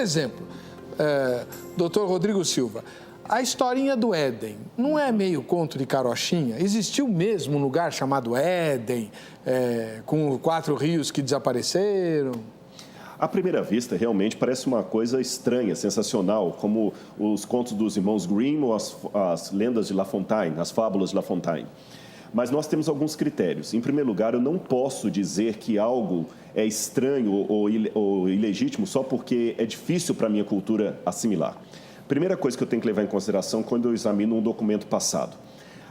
exemplo, doutor Rodrigo Silva, a historinha do Éden não é meio conto de carochinha? Existiu mesmo um lugar chamado Éden, com 4 rios que desapareceram? À primeira vista, realmente parece uma coisa estranha, sensacional, como os contos dos irmãos Grimm ou as lendas de La Fontaine, as fábulas de La Fontaine. Mas nós temos alguns critérios. Em primeiro lugar, eu não posso dizer que algo é estranho ou ilegítimo só porque é difícil para a minha cultura assimilar. Primeira coisa que eu tenho que levar em consideração quando eu examino um documento passado.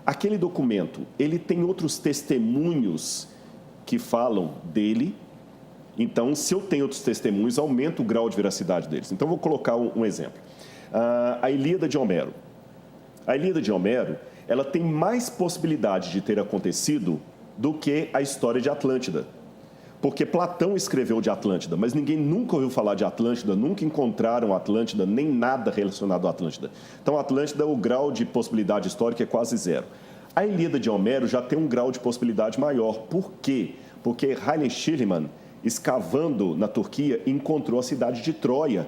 Aquele documento, ele tem outros testemunhos que falam dele. Então, se eu tenho outros testemunhos, aumenta o grau de veracidade deles. Então, vou colocar um exemplo. A Ilíada de Homero. A Ilíada de Homero, ela tem mais possibilidade de ter acontecido do que a história de Atlântida. Porque Platão escreveu de Atlântida, mas ninguém nunca ouviu falar de Atlântida, nunca encontraram Atlântida, nem nada relacionado a Atlântida. Então, Atlântida, o grau de possibilidade histórica é quase zero. A Ilíada de Homero já tem um grau de possibilidade maior. Por quê? Porque Heinrich Schliemann, escavando na Turquia, encontrou a cidade de Troia,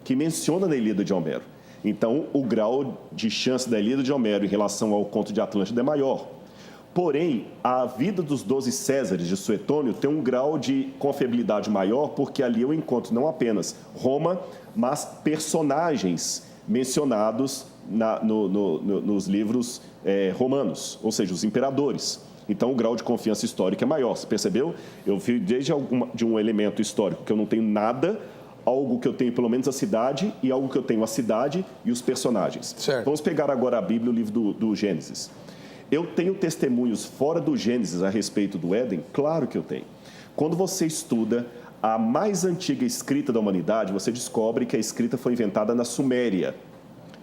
que menciona na Ilíada de Homero. Então, o grau de chance da Ilíada de Homero em relação ao conto de Atlântida é maior. Porém, a vida dos 12 Césares de Suetônio tem um grau de confiabilidade maior, porque ali eu encontro não apenas Roma, mas personagens mencionados nos livros romanos, ou seja, os imperadores. Então, o grau de confiança histórica é maior. Você percebeu? Eu vi desde de um elemento histórico que eu não tenho nada, algo que eu tenho pelo menos a cidade, e algo que eu tenho a cidade e os personagens. Certo. Vamos pegar agora a Bíblia, o livro do Gênesis. Eu tenho testemunhos fora do Gênesis a respeito do Éden? Claro que eu tenho. Quando você estuda a mais antiga escrita da humanidade, você descobre que a escrita foi inventada na Suméria,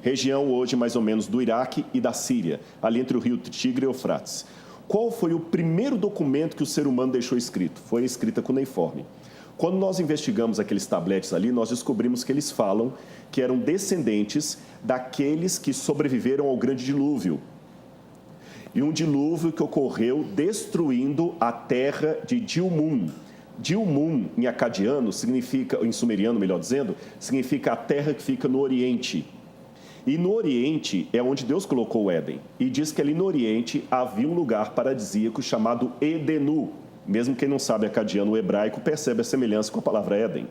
região hoje mais ou menos do Iraque e da Síria, ali entre o rio Tigre e Eufrates. Qual foi o primeiro documento que o ser humano deixou escrito? Foi a escrita cuneiforme. Quando nós investigamos aqueles tabletes ali, nós descobrimos que eles falam que eram descendentes daqueles que sobreviveram ao grande dilúvio. E um dilúvio que ocorreu destruindo a terra de Dilmun. Dilmun, em acadiano, significa, em sumeriano, melhor dizendo, significa a terra que fica no Oriente. E no Oriente é onde Deus colocou o Éden. E diz que ali no Oriente havia um lugar paradisíaco chamado Edenu. Mesmo quem não sabe acadiano ou hebraico percebe a semelhança com a palavra Éden.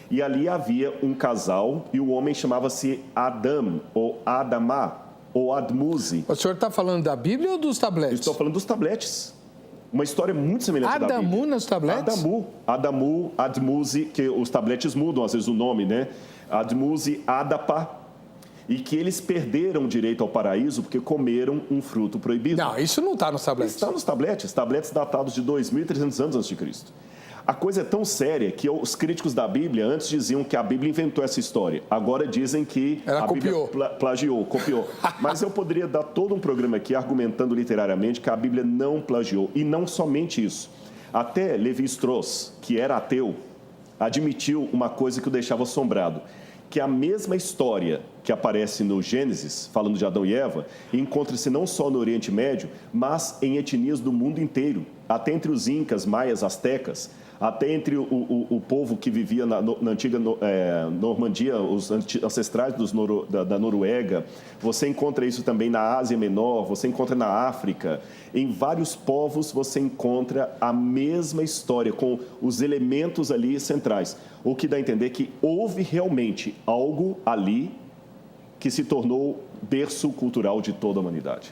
E ali havia um casal e o homem chamava-se Adam ou Adamá ou Admuse. O senhor está falando da Bíblia ou dos tabletes? Estou falando dos tabletes. Uma história muito semelhante da Bíblia. Adamu nos tabletes? Adamu, Admuse, que os tabletes mudam às vezes o nome, né? Admuse, Adapa. E que eles perderam o direito ao paraíso porque comeram um fruto proibido. Não, isso não está nos tabletes. Está nos tabletes datados de 2.300 anos antes de Cristo. A coisa é tão séria que os críticos da Bíblia antes diziam que a Bíblia inventou essa história. Agora dizem que ela copiou. Bíblia plagiou, copiou. Mas eu poderia dar todo um programa aqui argumentando literariamente que a Bíblia não plagiou. E não somente isso. Até Levi-Strauss, que era ateu, admitiu uma coisa que o deixava assombrado, que a mesma história que aparece no Gênesis, falando de Adão e Eva, encontra-se não só no Oriente Médio, mas em etnias do mundo inteiro, até entre os incas, maias, astecas, até entre o povo que vivia na antiga Normandia, os ancestrais da Noruega. Você encontra isso também na Ásia Menor, você encontra na África. Em vários povos você encontra a mesma história, com os elementos ali centrais. O que dá a entender que houve realmente algo ali que se tornou berço cultural de toda a humanidade.